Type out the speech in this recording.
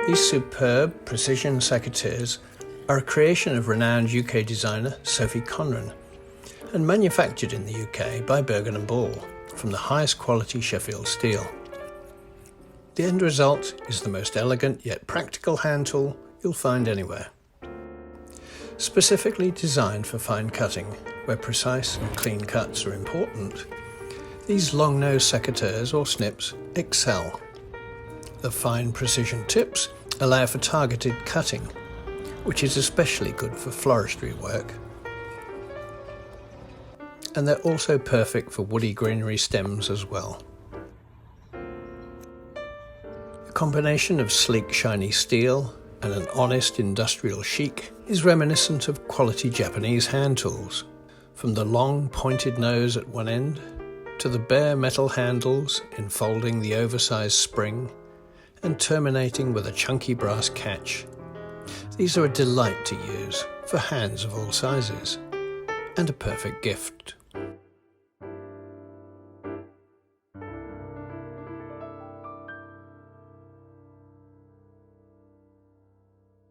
These superb Precision Secateurs are a creation of renowned UK designer Sophie Conran and manufactured in the UK by Burgon Ball from the highest quality Sheffield steel. The end result is the most elegant yet practical hand tool you'll find anywhere. Specifically designed for fine cutting, where precise and clean cuts are important, these long-nosed secateurs or snips excel. The fine precision tips allow for targeted cutting, which is especially good for floristry work. And they're also perfect for woody greenery stems as well. The combination of sleek shiny steel and an honest industrial chic is reminiscent of quality Japanese hand tools, from the long pointed nose at one end to the bare metal handles enfolding the oversized spring and terminating with a chunky brass catch. These are a delight to use for hands of all sizes and a perfect gift.